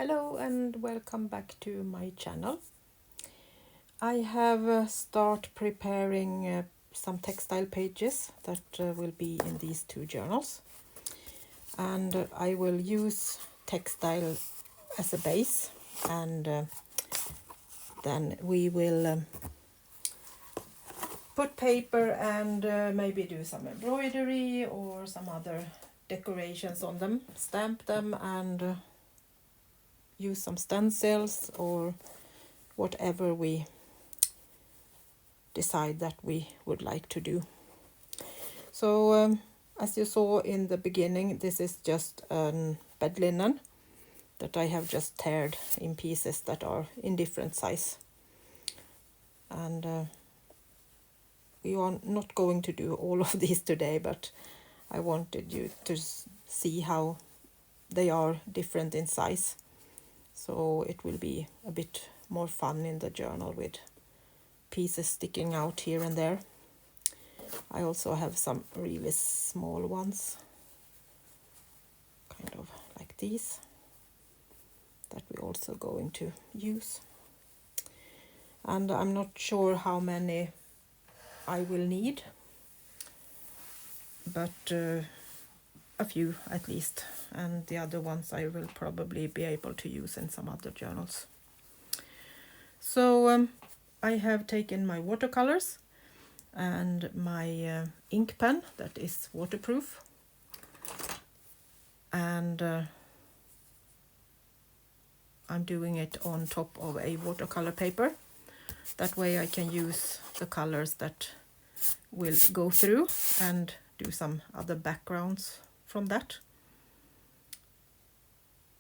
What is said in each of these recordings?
Hello and welcome back to my channel. I have start preparing some textile pages that will be in these two journals, and I will use textile as a base, and then we will put paper and maybe do some embroidery or some other decorations on them, stamp them, and use some stencils or whatever we decide that we would like to do. So as you saw in the beginning, this is just bed linen that I have just teared in pieces that are in different size, and we are not going to do all of these today, but I wanted you to see how they are different in size, so it will be a bit more fun in the journal with pieces sticking out here and there. I also have some really small ones, kind of like these, that we're also going to use. And I'm not sure how many I will need, but a few at least, and the other ones I will probably be able to use in some other journals. So I have taken my watercolors and my ink pen that is waterproof, and I'm doing it on top of a watercolor paper. That way I can use the colors that will go through and do some other backgrounds from that.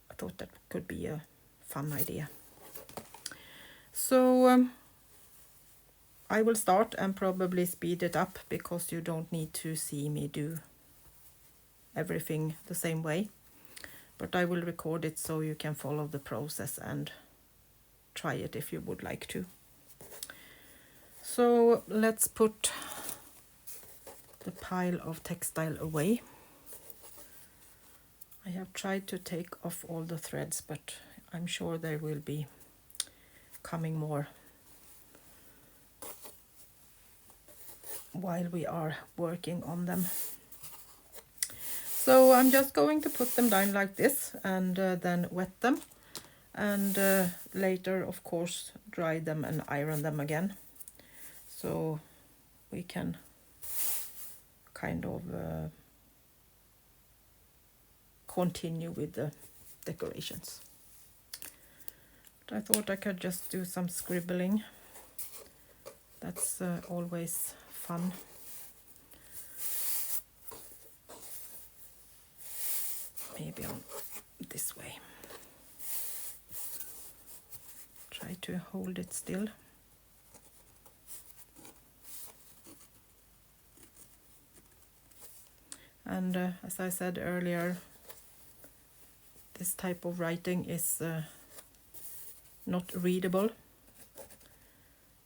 I thought that could be a fun idea. So I will start and probably speed it up because you don't need to see me do everything the same way. But I will record it so you can follow the process and try it if you would like to. So let's put the pile of textile away. I have tried to take off all the threads, but I'm sure there will be coming more while we are working on them. So I'm just going to put them down like this and then wet them, and later of course dry them and iron them again, so we can kind of continue with the decorations. But I thought I could just do some scribbling. That's always fun. Maybe on this way. Try to hold it still. And as I said earlier, this type of writing is not readable.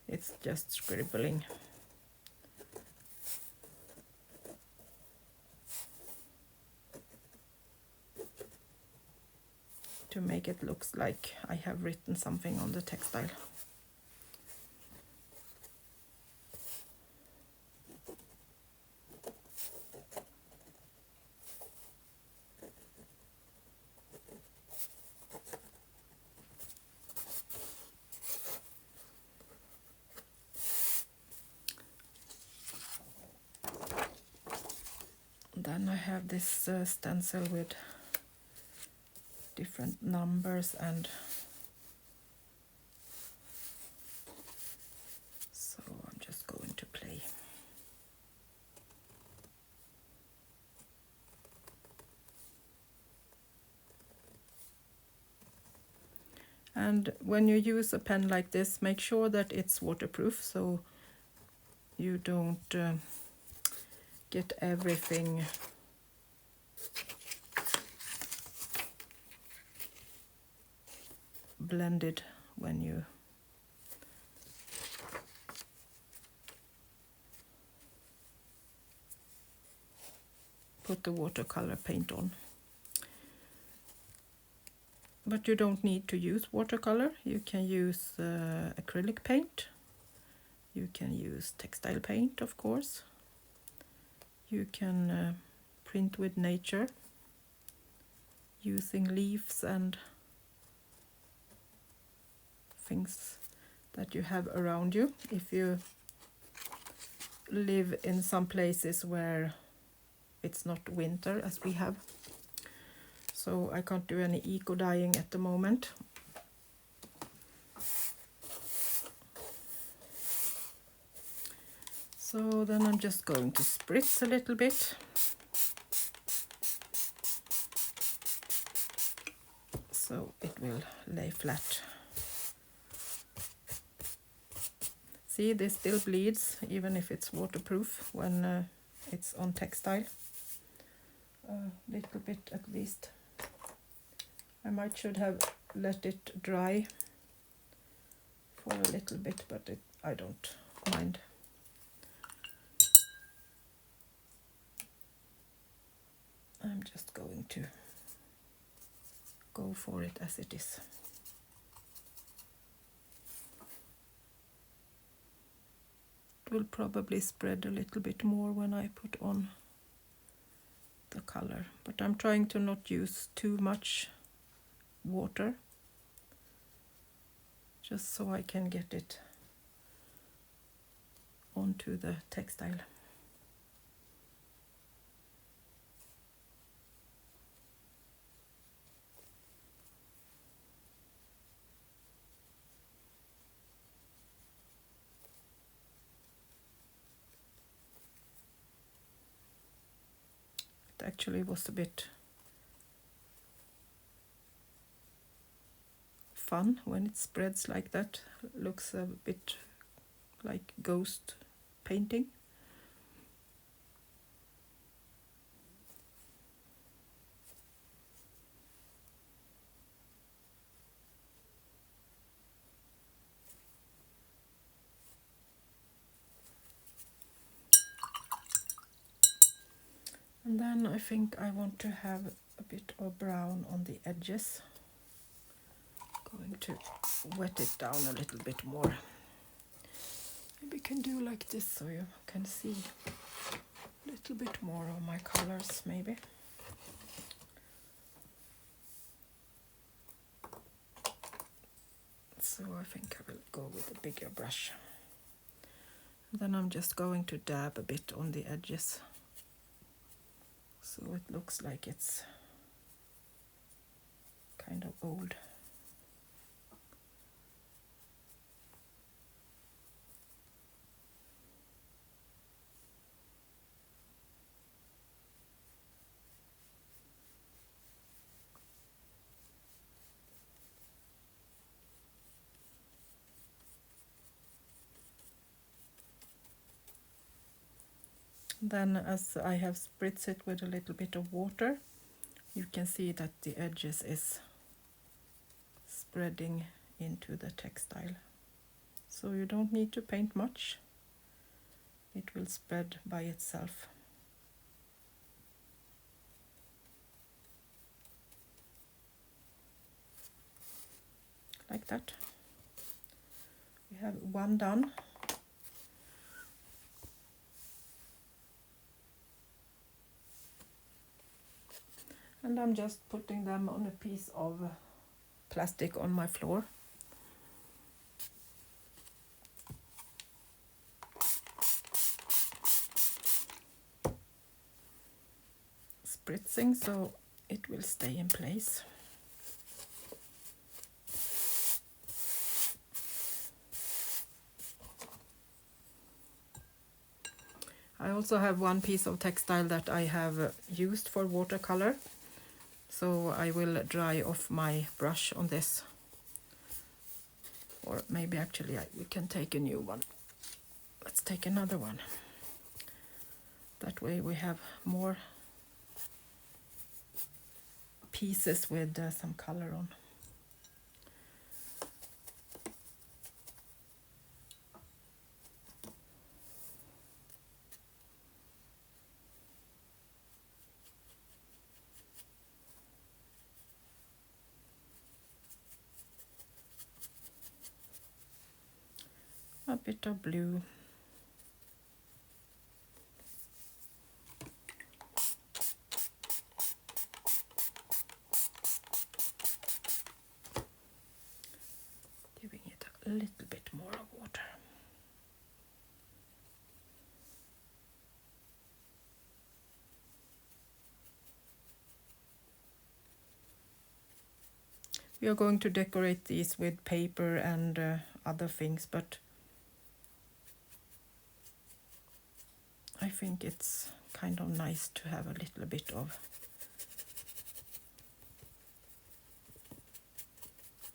It's just scribbling. To make it look like I have written something on the textile. Then I have this stencil with different numbers, and so I'm just going to play. And when you use a pen like this, make sure that it's waterproof so you don't get everything blended when you put the watercolor paint on. But you don't need to use watercolor. You can use acrylic paint. You can use textile paint, of course. You can print with nature using leaves and things that you have around you. If you live in some places where it's not winter as we have. So I can't do any eco dyeing at the moment. So then I'm just going to spritz a little bit. So it will lay flat. See, this still bleeds even if it's waterproof when it's on textile. A little bit at least. I should have let it dry for a little bit, but I don't mind. I'm just going to go for it as it is. It will probably spread a little bit more when I put on the color, but I'm trying to not use too much water, just so I can get it onto the textile. It actually was a bit fun when it spreads like that. Looks a bit like ghost painting. And then I think I want to have a bit of brown on the edges. Going to wet it down a little bit more. Maybe I can do like this so you can see a little bit more of my colors maybe. So I think I will go with a bigger brush. And then I'm just going to dab a bit on the edges, so it looks like it's kind of old. Then as I have spritzed it with a little bit of water, you can see that the edges is spreading into the textile. So you don't need to paint much. It will spread by itself. Like that. We have one done. And I'm just putting them on a piece of plastic on my floor. Spritzing so it will stay in place. I also have one piece of textile that I have used for watercolor. So I will dry off my brush on this. Or maybe actually we can take a new one. Let's take another one. That way we have more pieces with some color on. a bit of blue. Giving it a little bit more of water. We are going to decorate these with paper and other things, but I think it's kind of nice to have a little bit of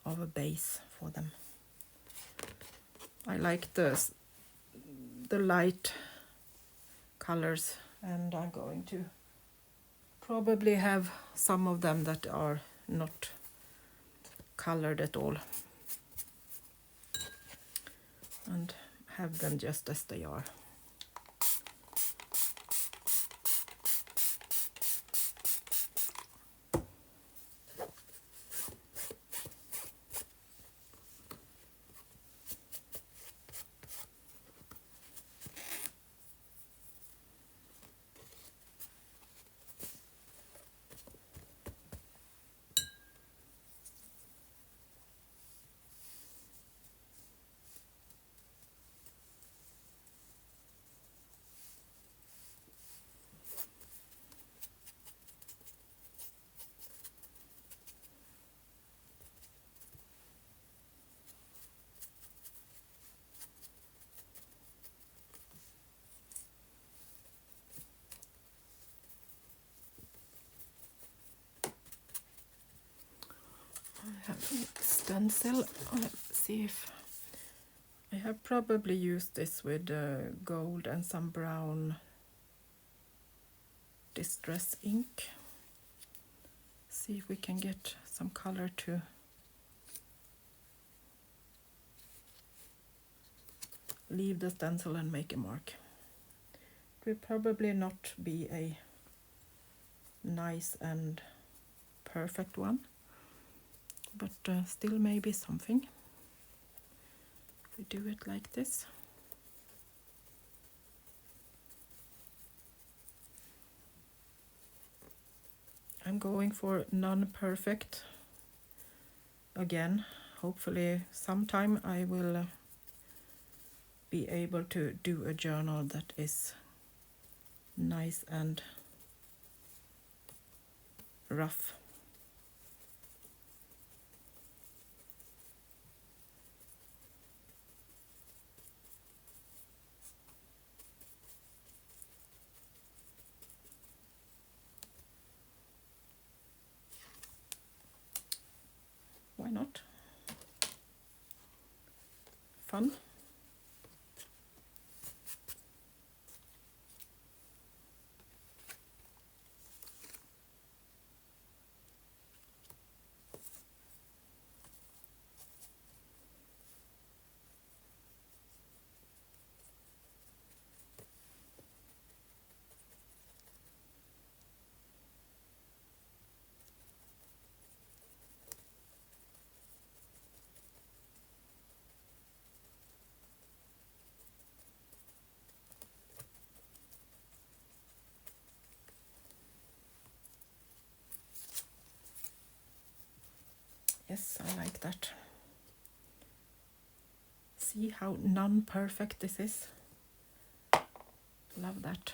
a base for them. I like the light colors, and I'm going to probably have some of them that are not colored at all and have them just as they are. I have a stencil. Let's see if I have probably used this with gold and some brown distress ink. See if we can get some color to leave the stencil and make a mark. It will probably not be a nice and perfect one, but still maybe something. We do it like this. I'm going for non-perfect again. Hopefully sometime I will be able to do a journal that is nice and rough. Why not? Fun. Yes, I like that. See how non-perfect this is? Love that.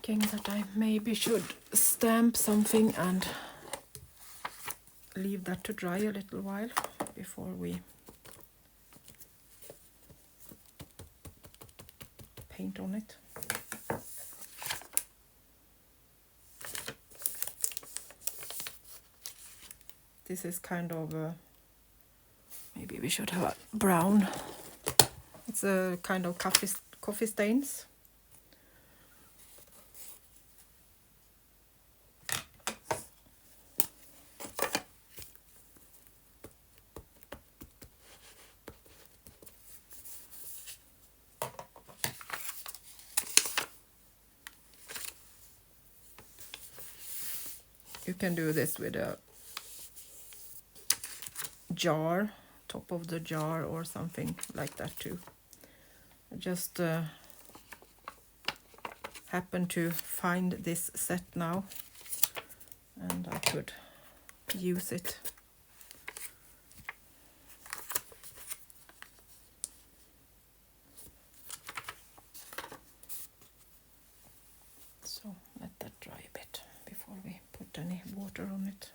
Thinking that I maybe should stamp something and leave that to dry a little while before we paint on it. This is kind of maybe we should have a brown. It's a kind of coffee stains. You can do this with a jar, top of the jar or something like that too. I just happen to find this set now, and I could use it. So let that dry a bit before we put any water on it.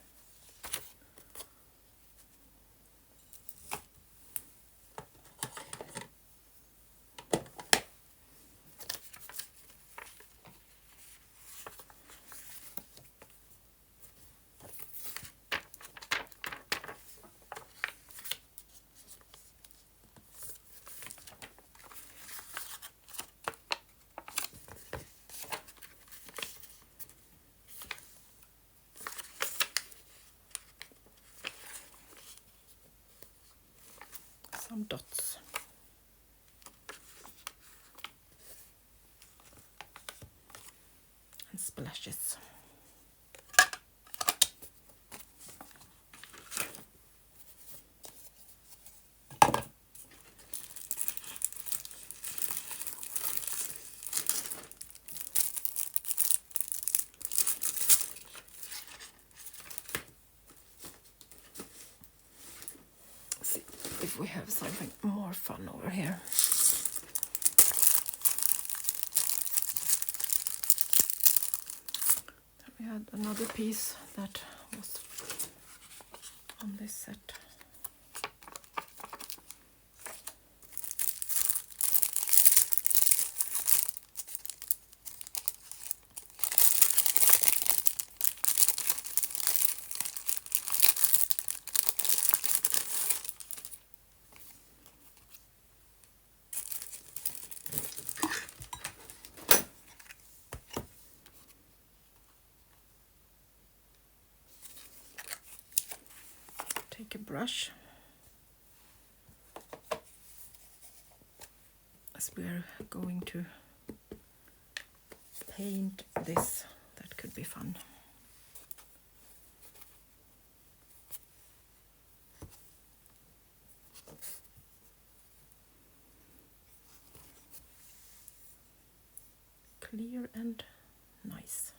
Some dots. And splashes. See if we have something more fun over here. We had another piece that was on this set. Take a brush, as we're going to paint this. That could be fun. Clear and nice.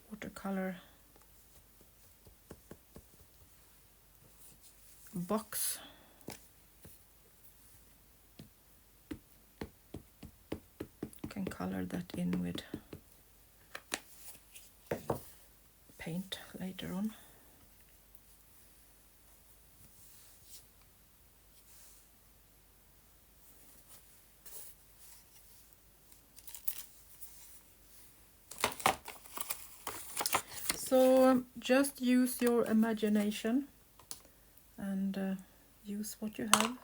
Watercolor box. You can color that in with paint later on. So just use your imagination and use what you have.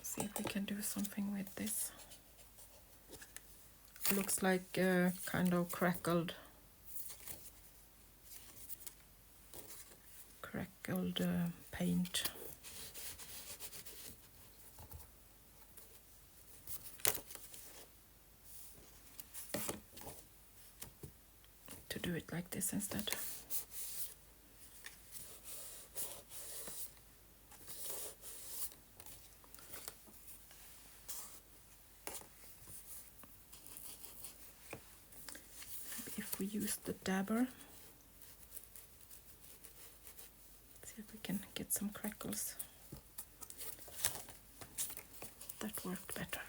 See if we can do something with this. Looks like kind of crackled paint. To do it like this instead. Maybe if we use the dabber. See if we can get some crackles. That worked better.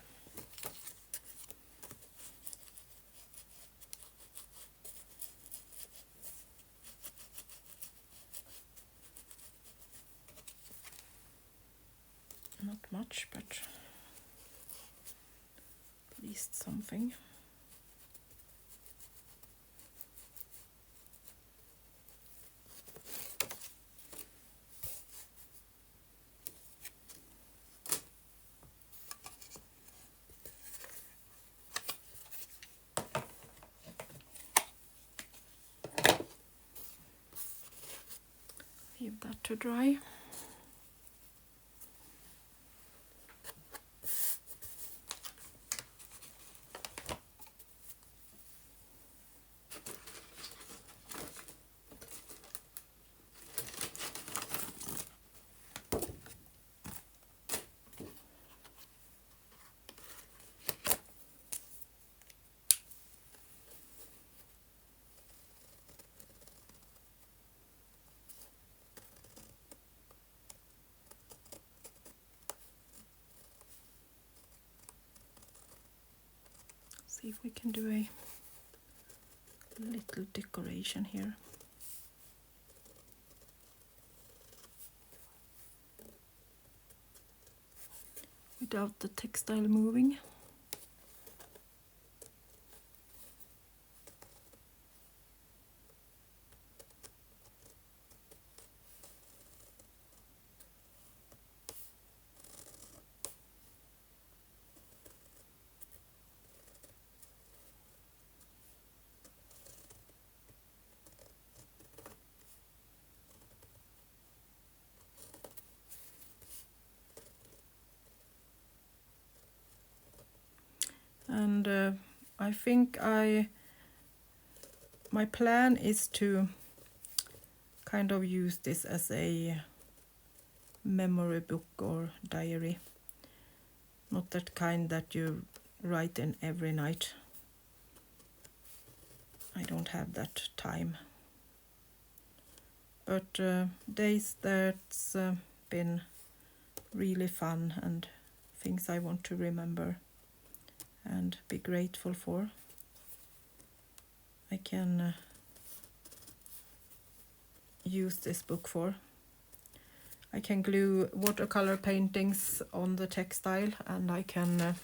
Not much, but at least something. Leave that to dry. See if we can do a little decoration here. Without the textile moving. And I think my plan is to kind of use this as a memory book or diary. Not that kind that you write in every night. I don't have that time. But days that's been really fun and things I want to remember and be grateful for. I can use this book for. I can glue watercolor paintings on the textile, and I can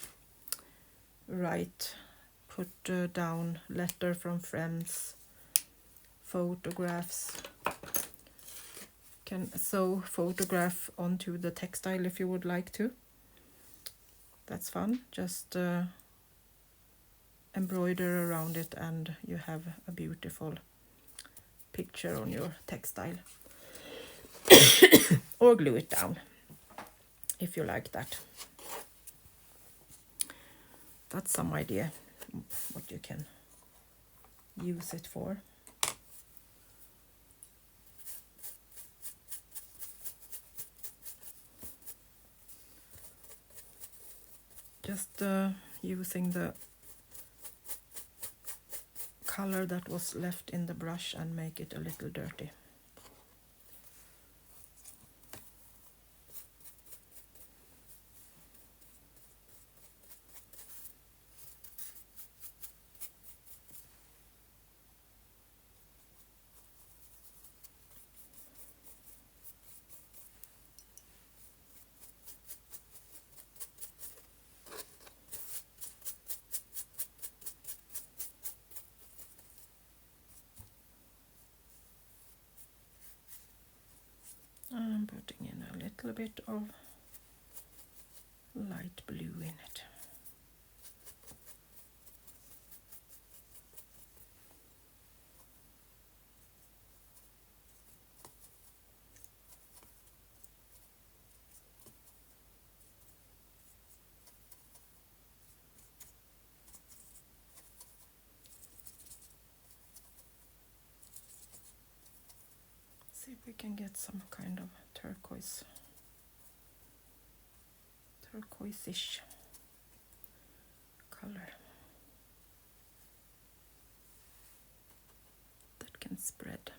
put down letter from friends, photographs. Can sew photograph onto the textile if you would like to. That's fun. Just embroider around it and you have a beautiful picture on your textile. Or glue it down if you like that. That's some idea what you can use it for. Just using the color that was left in the brush and make it a little dirty. I'm putting in a little bit of light blue in it. See if we can get some kind of turquoise-ish color that can spread.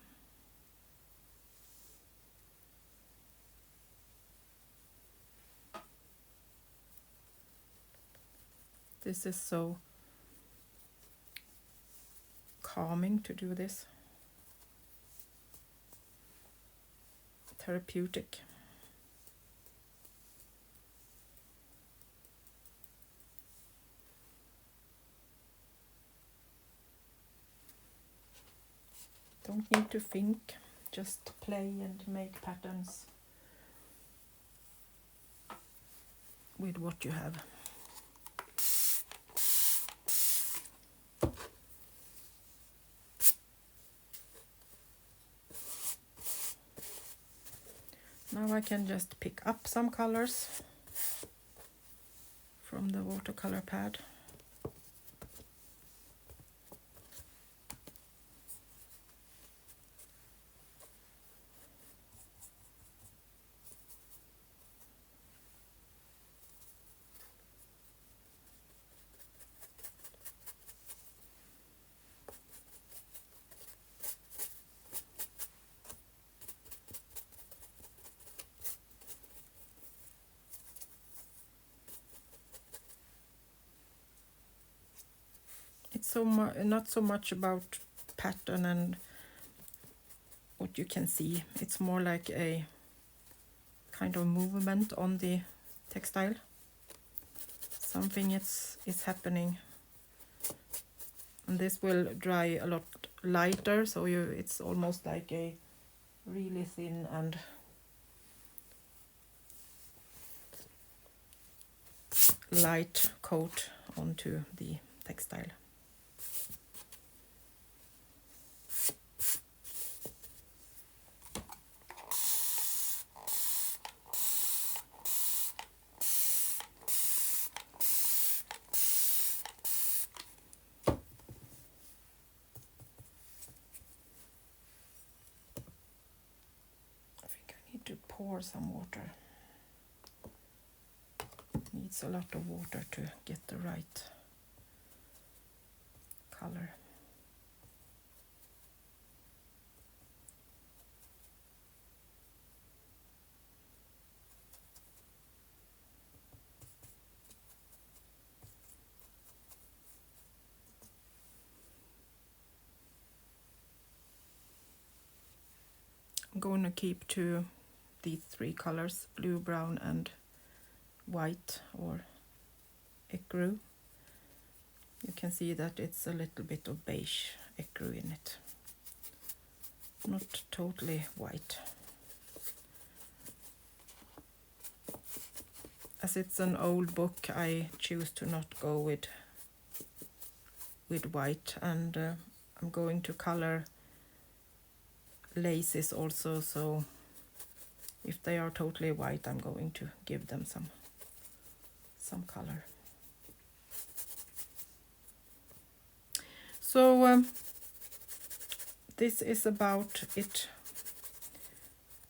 This is so calming to do this. Therapeutic. Don't need to think, just play and make patterns with what you have. Now I can just pick up some colors from the watercolor pad. It's not so much about pattern and what you can see. It's more like a kind of movement on the textile. Something is happening. And this will dry a lot lighter, so it's almost like a really thin and light coat onto the textile. To pour some water. Needs a lot of water to get the right color. I'm going to keep to these three colors, blue, brown and white or ecru. You can see that it's a little bit of beige ecru in it. Not totally white. As it's an old book, I choose to not go with white, and I'm going to color laces also, so if they are totally white, I'm going to give them some color. So this is about it,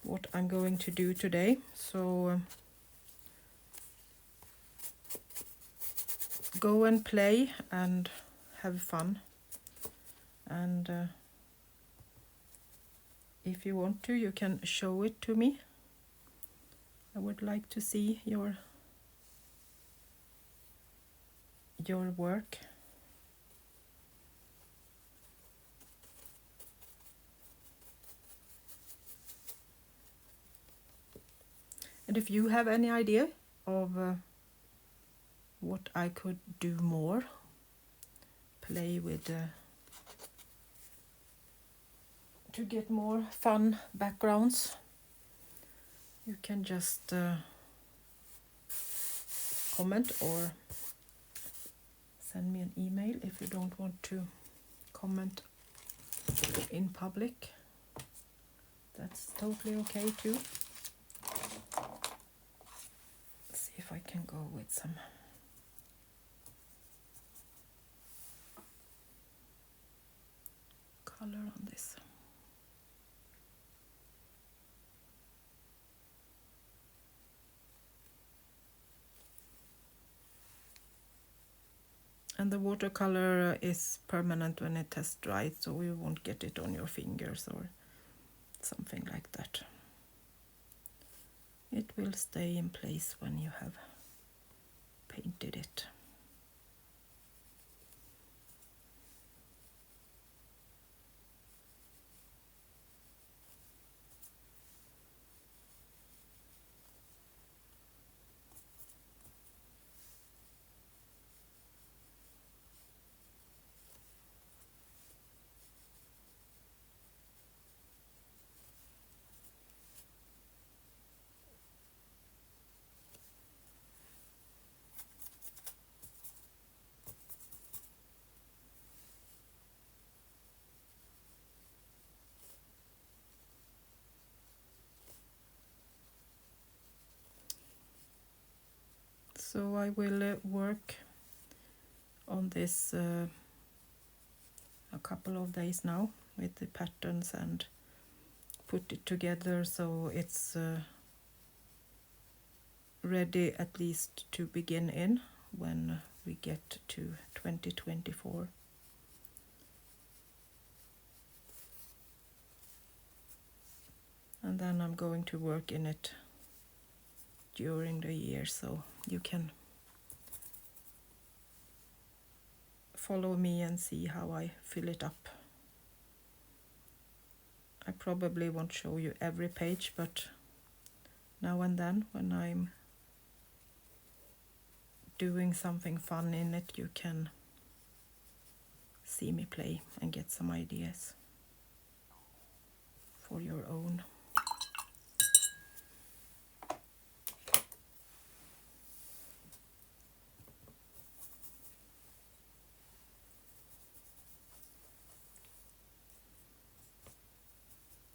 what I'm going to do today. So go and play and have fun, and if you want to, you can show it to me. I would like to see your work. And if you have any idea of what I could do more, play with to get more fun backgrounds, you can just comment or send me an email if you don't want to comment in public. That's totally okay too. Let's see if I can go with some color on this. And the watercolor is permanent when it has dried, so you won't get it on your fingers or something like that. It will stay in place when you have painted it. So I will work on this a couple of days now with the patterns and put it together so it's ready at least to begin in when we get to 2024. And then I'm going to work in it during the year, so you can follow me and see how I fill it up. I probably won't show you every page, but now and then when I'm doing something fun in it, you can see me play and get some ideas for your own.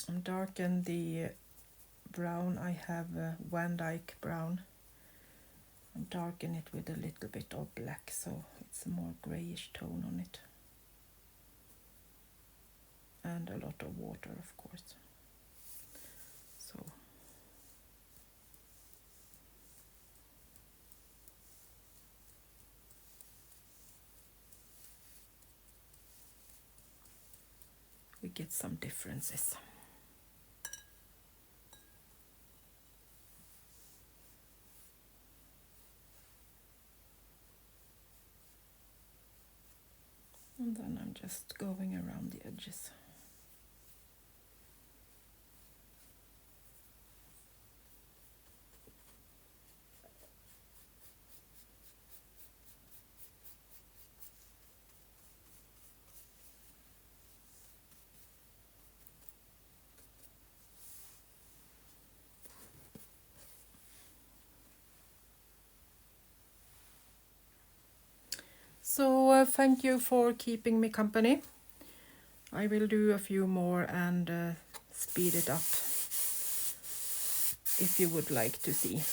And darken the brown. I have Van Dyke brown. And darken it with a little bit of black, so it's a more grayish tone on it. And a lot of water, of course. So we get some differences. And then I'm just going around the edges. So thank you for keeping me company. I will do a few more and speed it up if you would like to see.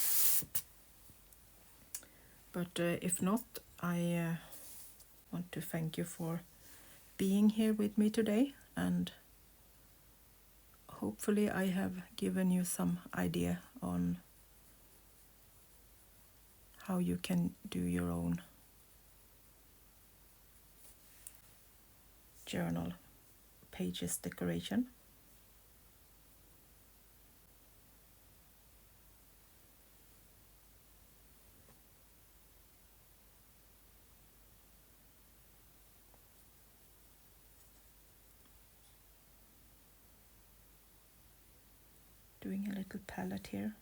But if not, I want to thank you for being here with me today, and hopefully I have given you some idea on how you can do your own journal pages decoration. Doing a little palette here.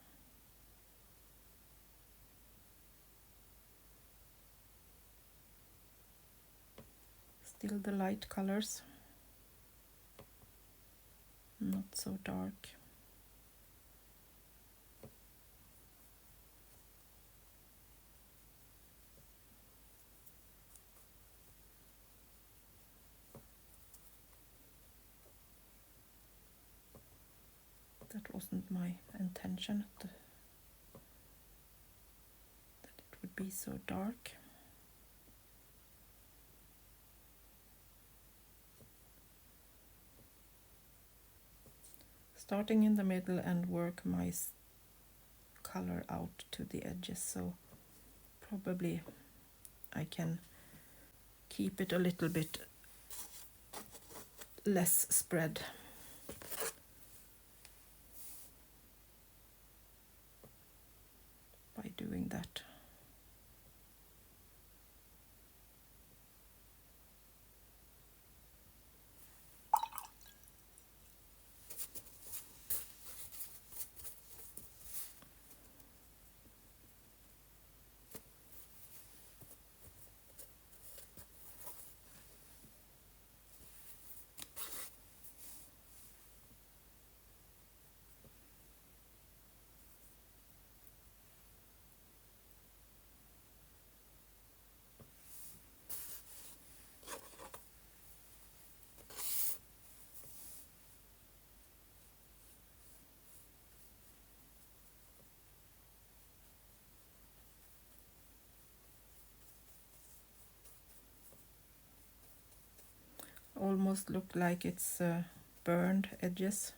Still the light colors, not so dark. That wasn't my intention, that it would be so dark. Starting in the middle and work my color out to the edges, so probably I can keep it a little bit less spread. By doing that. almost look like it's burned edges.